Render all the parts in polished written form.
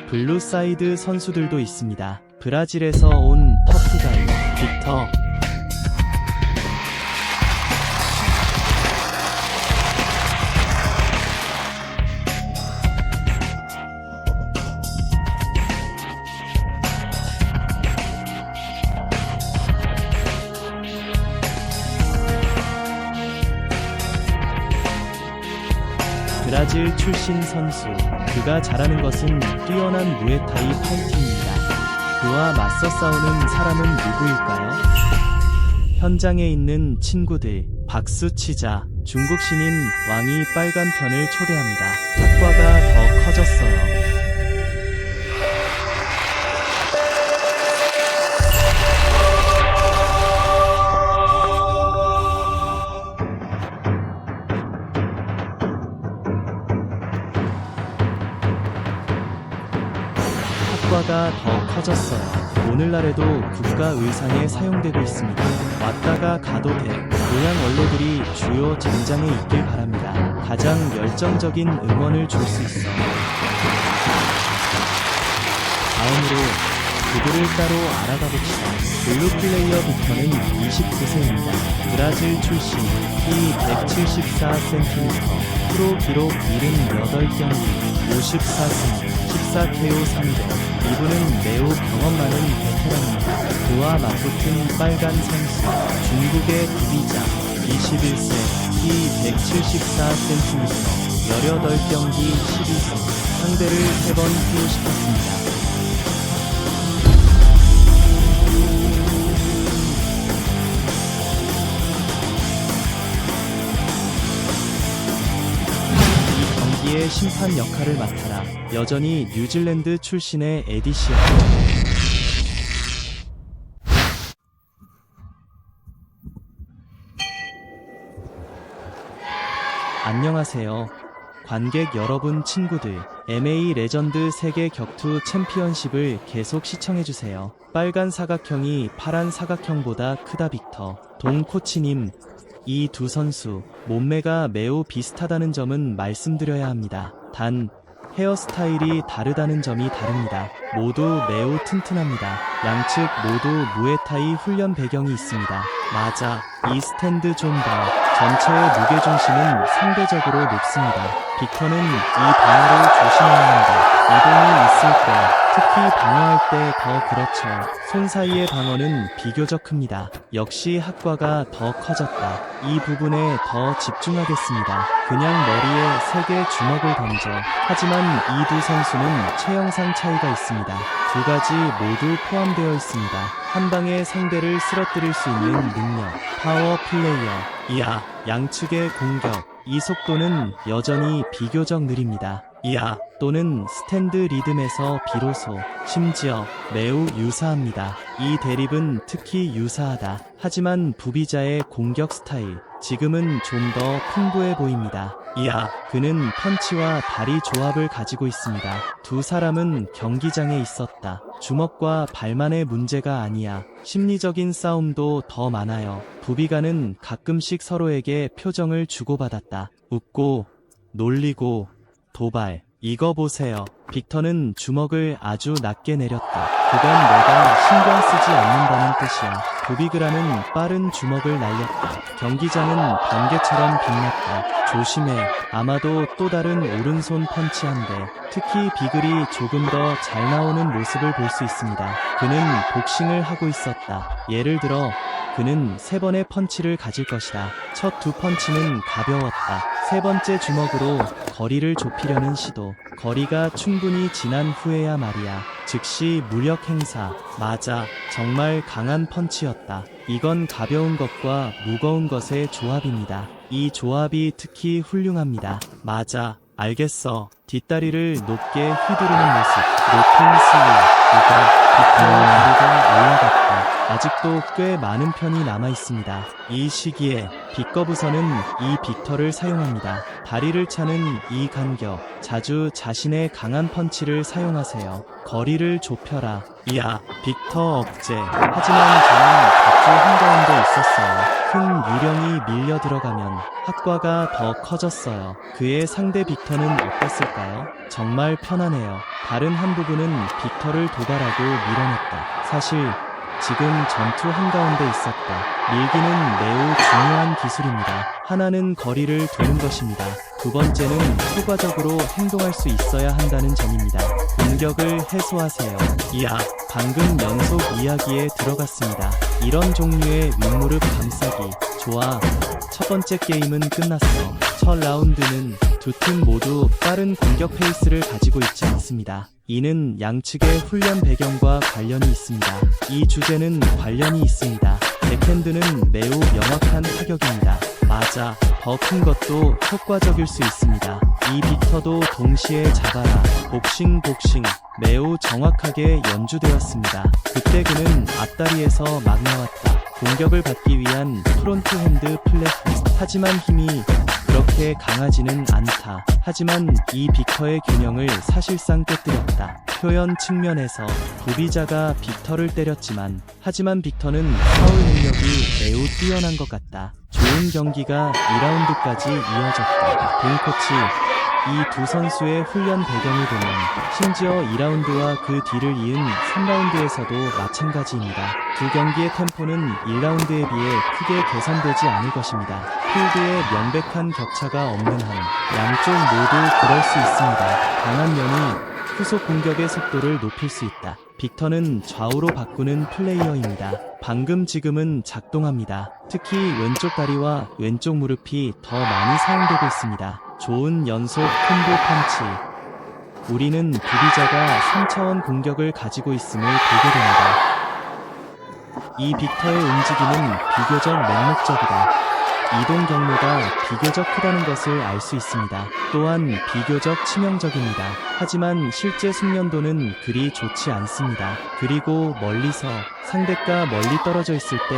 블루사이드 선수들도 있습니다. 브라질에서 온 터프가이 빅터. 브라질 출신 선수. 그가 잘하는 것은 뛰어난 무에타이 파이팅입니다. 그와 맞서 싸우는 사람은 누구일까요? 현장에 있는 친구들, 박수 치자. 중국 신인 왕이 빨간 편을 초대합니다. 학과가 더 커졌어요. 학과가 더 커졌어요. 오늘날에도 국가 의상에 사용되고 있습니다. 왔다가 가도 돼. 모양 원로들이 주요 전장에 있길 바랍니다. 가장 열정적인 응원을 줄 수 있어. 다음으로 그들을 따로 알아가 봅시다. 블루 플레이어 빅터는 29세입니다. 브라질 출신, 키 174cm, 프로 기록 78경기, 54승, 14KO 3대. 이분은 매우 경험 많은 베테랑입니다. 그와 맞붙은 빨간 선수, 중국의 구비자, 21세, 키 174cm, 18경기 12승, 상대를 3번 KO시켰습니다. 의 심판 역할을 맡아라. 여전히 뉴질랜드 출신의 에디시언. 안녕하세요. 관객 여러분, 친구들. MA 레전드 세계 격투 챔피언십을 계속 시청해주세요. 빨간 사각형이 파란 사각형보다 크다. 빅터. 동 코치님, 이 두 선수 몸매가 매우 비슷하다는 점은 말씀드려야 합니다. 단 헤어스타일이 다르다는 점이 다릅니다. 모두 매우 튼튼합니다. 양측 모두 무에타이 훈련 배경이 있습니다. 맞아, 이 스탠드 좀 봐. 전체의 무게중심은 상대적으로 높습니다. 빅터는 이 방어를 조심해야 합니다. 이동이 있을 때, 특히 방어할 때 더 그렇죠. 손 사이의 방어는 비교적 큽니다. 역시 학과가 더 커졌다. 이 부분에 더 집중하겠습니다. 그냥 머리에 3개 주먹을 던져. 하지만 이 두 선수는 체형상 차이가 있습니다. 두 가지 모두 포함되어 있습니다. 한 방에 상대를 쓰러뜨릴 수 있는 능력, 파워 플레이어. 이야, 양측의 공격. 이 속도는 여전히 비교적 느립니다. 이야, 또는 스탠드 리듬에서 비로소, 심지어 매우 유사합니다. 이 대립은 특히 유사하다. 하지만 부비자의 공격 스타일, 지금은 좀 더 풍부해 보입니다. 이야, 그는 펀치와 다리 조합을 가지고 있습니다. 두 사람은 경기장에 있었다. 주먹과 발만의 문제가 아니야. 심리적인 싸움도 더 많아요. 부비가는 가끔씩 서로에게 표정을 주고받았다. 웃고, 놀리고, 도발. 이거 보세요. 빅터는 주먹을 아주 낮게 내렸다. 그건 내가 신경 쓰지 않는다는 뜻이야. 부비그라는 빠른 주먹을 날렸다. 경기장은 번개처럼 빛났다. 조심해. 아마도 또 다른 오른손 펀치 한 대. 특히 비글이 조금 더 잘 나오는 모습을 볼 수 있습니다. 그는 복싱을 하고 있었다. 예를 들어 그는 3번의 펀치를 가질 것이다. 첫 2 펀치는 가벼웠다. 3번째 주먹으로 거리를 좁히려는 시도. 거리가 충분히 지난 후에야 말이야. 즉시 무력 행사. 맞아, 정말 강한 펀치였다. 이건 가벼운 것과 무거운 것의 조합입니다. 이 조합이 특히 훌륭합니다. 맞아, 알겠어. 뒷다리를 높게 휘두르는 모습. 높은 스윙. 빅터의 다리가 올라갔다. 아직도 꽤 많은 편이 남아있습니다. 이 시기에 빅거부서는 이 빅터를 사용합니다. 다리를 차는 이 간격. 자주 자신의 강한 펀치를 사용하세요. 거리를 좁혀라. 이야, 빅터 억제. 하지만 저는 아주 한가운데 있었어요. 큰 유령이 밀려 들어가면 학과가 더 커졌어요. 그의 상대 빅터는 어땠을까요? 정말 편하네요. 다른 한 부분은 빅터를 도발하고 밀어냈다. 사실 지금 전투 한가운데 있었다. 밀기는 매우 중요한 기술입니다. 하나는 거리를 두는 것입니다. 두 번째는 효과적으로 행동할 수 있어야 한다는 점입니다. 공격을 해소하세요. 이야, 방금 연속 이야기에 들어갔습니다. 이런 종류의 윗무릎 감싸기. 좋아. 첫 번째 게임은 끝났어. 첫 라운드는 두 팀 모두 빠른 공격 페이스를 가지고 있지 않습니다. 이는 양측의 훈련 배경과 관련이 있습니다. 이 주제는 관련이 있습니다. 백핸드는 매우 명확한 타격입니다. 맞아. 더 큰 것도 효과적일 수 있습니다. 이 빅터도 동시에 잡아라. 복싱. 매우 정확하게 연주되었습니다. 그때 그는 앞다리에서 막 나왔다. 공격을 받기 위한 프론트 핸드 플랫. 하지만 힘이 그렇게 강하지는 않다. 하지만 이 빅터의 균형을 사실상 깨뜨렸다. 표현 측면에서 부비자가 빅터를 때렸지만 하지만 빅터는 파울 능력이 매우 뛰어난 것 같다. 좋은 경기가 2라운드까지 이어졌다. 동코치 이 두 선수의 훈련 배경을 보면 심지어 2라운드와 그 뒤를 이은 3라운드에서도 마찬가지입니다. 두 경기의 템포는 1라운드에 비해 크게 개선되지 않을 것입니다. 필드에 명백한 격차가 없는 한 양쪽 모두 그럴 수 있습니다. 강한 면이 후속 공격의 속도를 높일 수 있다. 빅터는 좌우로 바꾸는 플레이어입니다. 방금 지금은 작동합니다. 특히 왼쪽 다리와 왼쪽 무릎이 더 많이 사용되고 있습니다. 좋은 연속 콤보 펀치. 우리는 부비자가 3차원 공격을 가지고 있음을 보게 됩니다. 이 빅터의 움직임은 비교적 맹목적이다. 이동 경로가 비교적 크다는 것을 알 수 있습니다. 또한 비교적 치명적입니다. 하지만 실제 숙련도는 그리 좋지 않습니다. 그리고 멀리서 상대가 멀리 떨어져 있을 때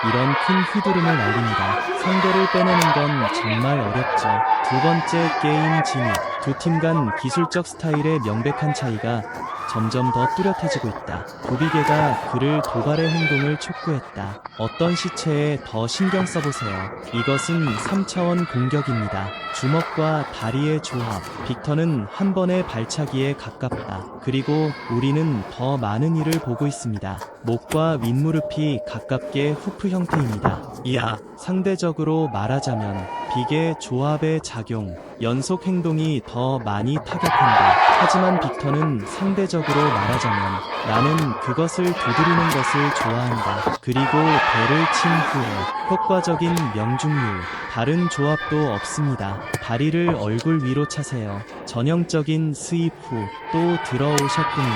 이런 큰 휘두름을 날립니다. 상대를 빼내는 건 정말 어렵죠. 두 번째 게임 진입. 두 팀 간 기술적 스타일의 명백한 차이가 점점 더 뚜렷해지고 있다. 부비게가 그를 도발의 행동을 촉구했다. 어떤 시체에 더 신경 써보세요. 이것은 3차원 공격입니다. 주먹과 다리의 조합. 빅터는 한 번의 발차기에 가깝다. 그리고 우리는 더 많은 일을 보고 있습니다. 목과 윗무릎이 가깝게 후프 형태입니다. 이야, 상대적으로 말하자면 빅의 조합의 작용, 연속 행동이 더 많이 타격한다. 하지만 빅터는 상대적으로 말하자면 나는 그것을 두드리는 것을 좋아한다. 그리고 배를 친 후에 효과적인 명중률, 다른 조합도 없습니다. 다리를 얼굴 위로 차세요. 전형적인 스윕 후 또 들어오셨군요.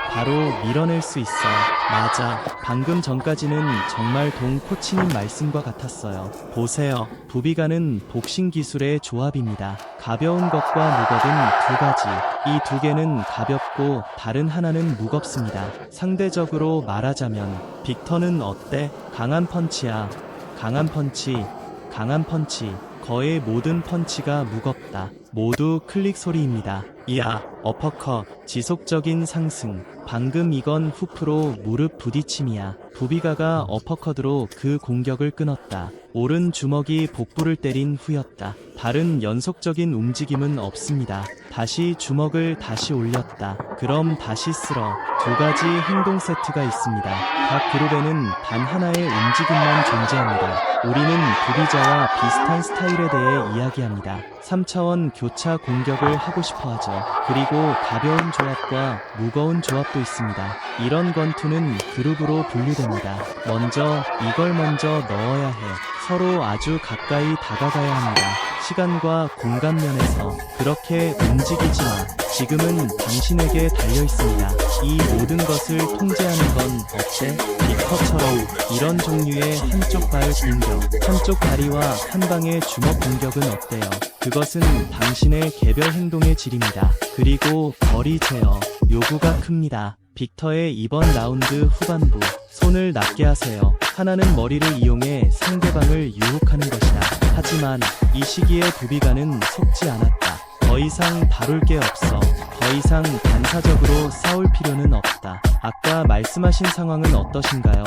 바로 밀어낼 수 있어. 맞아. 방금 전까지는 정말 동 코치님 말씀과 같았어요. 보세요. 부비가는 복싱 기술의 조합입니다. 가벼운 것과 무겁은 두 가지. 이 두 개는 가볍고 다른 하나는 무겁습니다. 상대적으로 말하자면 빅터는 어때? 강한 펀치야. 강한 펀치. 거의 모든 펀치가 무겁다. 모두 클릭 소리입니다. 이야, 어퍼컷, 지속적인 상승. 방금 이건 후프로 무릎 부딪힘이야. 부비가가 어퍼컷으로 그 공격을 끊었다. 오른 주먹이 복부를 때린 후였다. 다른 연속적인 움직임은 없습니다. 다시 주먹을 다시 올렸다. 그럼 다시 쓸어. 두 가지 행동 세트가 있습니다. 각 그룹에는 단 하나의 움직임만 존재합니다. 우리는 부비자와 비슷한 스타일에 대해 이야기합니다. 3차원 교차 공격을 하고 싶어 하죠. 그리고 가벼운 조합과 무거운 조합도 있습니다. 이런 권투는 그룹으로 분류됩니다. 이걸 먼저 넣어야 해. 서로 아주 가까이 다가가야 합니다. 시간과 공간 면에서 그렇게 움직이지 마. 지금은 당신에게 달려 있습니다. 이 모든 것을 통제하는 건 어때? 빅터처럼 이런 종류의 한쪽 발 공격, 한쪽 다리와 한 방의 주먹 공격은 어때요? 그것은 당신의 개별 행동의 질입니다. 그리고 거리 제어, 요구가 큽니다. 빅터의 이번 라운드 후반부, 손을 낮게 하세요. 하나는 머리를 이용해 상대방을 유혹하는 것이다. 하지만 이 시기에 부비가는 속지 않았다. 더 이상 다룰 게 없어. 더 이상 반사적으로 싸울 필요는 없다. 아까 말씀하신 상황은 어떠신가요?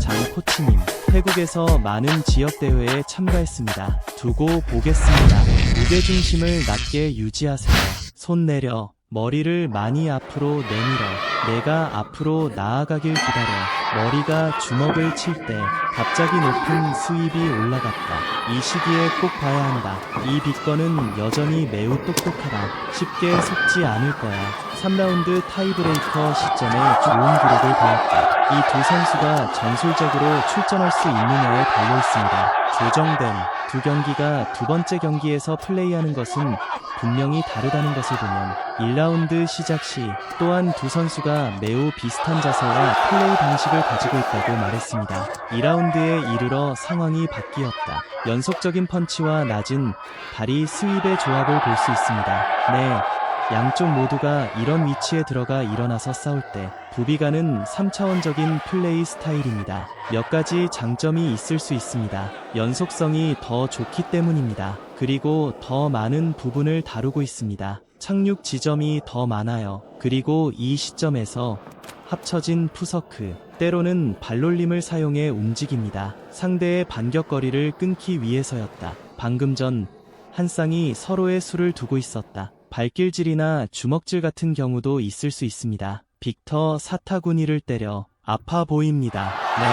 장코치님. 태국에서 많은 지역 대회에 참가했습니다. 두고 보겠습니다. 무게중심을 낮게 유지하세요. 손 내려. 머리를 많이 앞으로 내밀어. 내가 앞으로 나아가길 기다려. 머리가 주먹을 칠 때 갑자기 높은 수입이 올라갔다. 이 시기에 꼭 봐야 한다. 이 비건은 여전히 매우 똑똑하다. 쉽게 속지 않을 거야. 3라운드 타이브레이커 시점에 좋은 기록을 보였다. 이 두 선수가 전술적으로 출전할 수 있느냐에 달려 있습니다. 조정된 두 경기가 두 번째 경기에서 플레이하는 것은 분명히 다르다는 것을 보면 1라운드 시작 시 또한 두 선수가 매우 비슷한 자세와 플레이 방식을 가지고 있다고 말했습니다. 2라운드에 이르러 상황이 바뀌었다. 연속적인 펀치와 낮은 다리 스윕의 조합을 볼 수 있습니다. 네. 양쪽 모두가 이런 위치에 들어가 일어나서 싸울 때 부비가는 3차원적인 플레이 스타일입니다. 몇 가지 장점이 있을 수 있습니다. 연속성이 더 좋기 때문입니다. 그리고 더 많은 부분을 다루고 있습니다. 착륙 지점이 더 많아요. 그리고 이 시점에서 합쳐진 푸서크, 때로는 발놀림을 사용해 움직입니다. 상대의 반격거리를 끊기 위해서였다. 방금 전 한 쌍이 서로의 수를 두고 있었다. 발길질이나 주먹질 같은 경우도 있을 수 있습니다. 빅터 사타구니를 때려. 아파 보입니다. 네,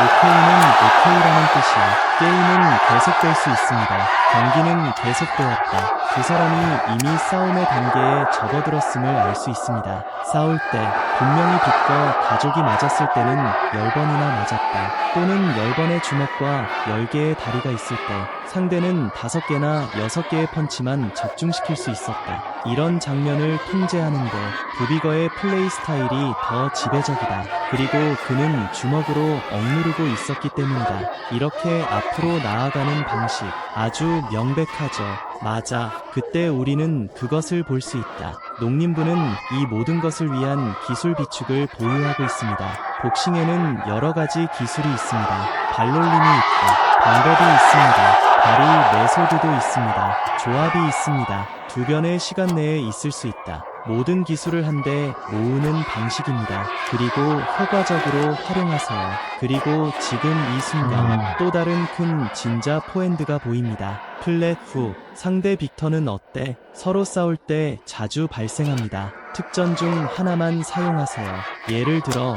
오케이는 오케이라는 뜻이야. 게임은 계속될 수 있습니다. 경기는 계속되었다. 두 사람이 이미 싸움의 단계에 접어들었음을 알 수 있습니다. 싸울 때 분명히 빗거 가족이 맞았을 때는 10번이나 맞았다. 또는 10번의 주먹과 10개의 다리가 있을 때 상대는 5개나 6개의 펀치만 적중시킬 수 있었다. 이런 장면을 통제하는데 부비거의 플레이 스타일이 더 지배적이다. 그리고 그는 주먹으로 억누르고 있었기 때문이다. 이렇게 앞으로 나아가는 방식 아주 명백하죠. 맞아. 그때 우리는 그것을 볼 수 있다. 농림부는 이 모든 것을 위한 기술 비축을 보유하고 있습니다. 복싱에는 여러 가지 기술이 있습니다. 발놀림이 있다. 방법이 있습니다. 다리 메소드도 있습니다. 조합이 있습니다. 두 변의 시간 내에 있을 수 있다. 모든 기술을 한데 모으는 방식입니다. 그리고 효과적으로 활용하세요. 그리고 지금 이 순간 또 다른 큰 진자 포핸드가 보입니다. 플랫 후 상대 빅터는 어때? 서로 싸울 때 자주 발생합니다. 특전 중 하나만 사용하세요. 예를 들어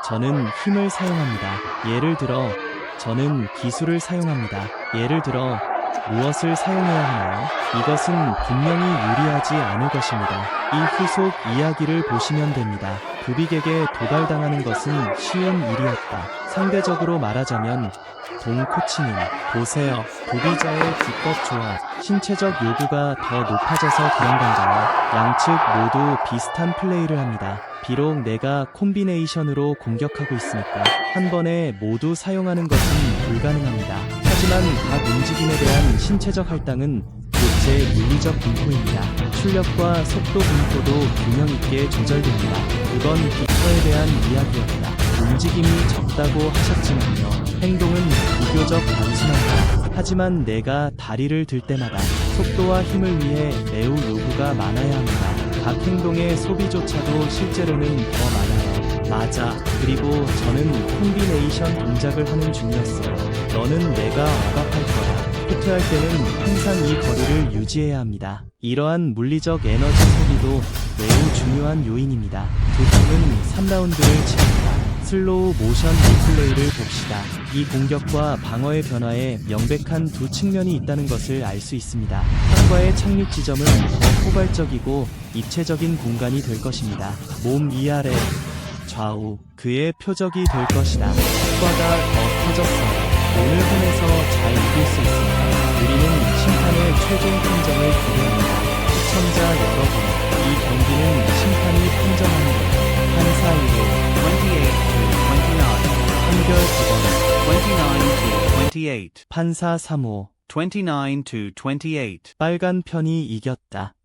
저는 힘을 사용합니다. 예를 들어 저는 기술을 사용합니다. 예를 들어 무엇을 사용해야 하나요? 이것은 분명히 유리하지 않을 것입니다. 이 후속 이야기를 보시면 됩니다. 부빅에게 도발당하는 것은 쉬운 일이었다. 상대적으로 말하자면 동코치님 보세요. 부비자의 기법 조합, 신체적 요구가 더 높아져서 그런 건가요? 양측 모두 비슷한 플레이를 합니다. 비록 내가 콤비네이션으로 공격하고 있으니까 한 번에 모두 사용하는 것은 불가능합니다. 하지만 각 움직임에 대한 신체적 할당은 제 물리적 분포입니다. 출력과 속도 분포도 균형 있게 조절됩니다. 이건 빅터에 대한 이야기였다. 움직임이 적다고 하셨지만요. 행동은 비교적 단순하다. 하지만 내가 다리를 들 때마다 속도와 힘을 위해 매우 요구가 많아야 합니다. 각 행동의 소비조차도 실제로는 더 많아요. 맞아. 그리고 저는 콤비네이션 동작을 하는 중이었어요. 너는 내가 억압할 거야. 후퇴할 때는 항상 이 거리를 유지해야 합니다. 이러한 물리적 에너지 소비도 매우 중요한 요인입니다. 두 팀은 3라운드를 치렀다. 슬로우 모션 리플레이를 봅시다. 이 공격과 방어의 변화에 명백한 두 측면이 있다는 것을 알 수 있습니다. 한과의 착륙 지점은 더 포괄적이고 입체적인 공간이 될 것입니다. 몸 위아래, 좌우, 그의 표적이 될 것이다. 효과가 더 커졌어요. 오늘 혼에서 잘 이길 수 있습니다. 우리는 심판의 최종 판정을 기대합니다. 시청자 여러분, 이 경기는 심판이 판정하는 거예요. 판사 1호 28-29 판결 9번 29-28 판사 3호 29-28 빨간 편이 이겼다.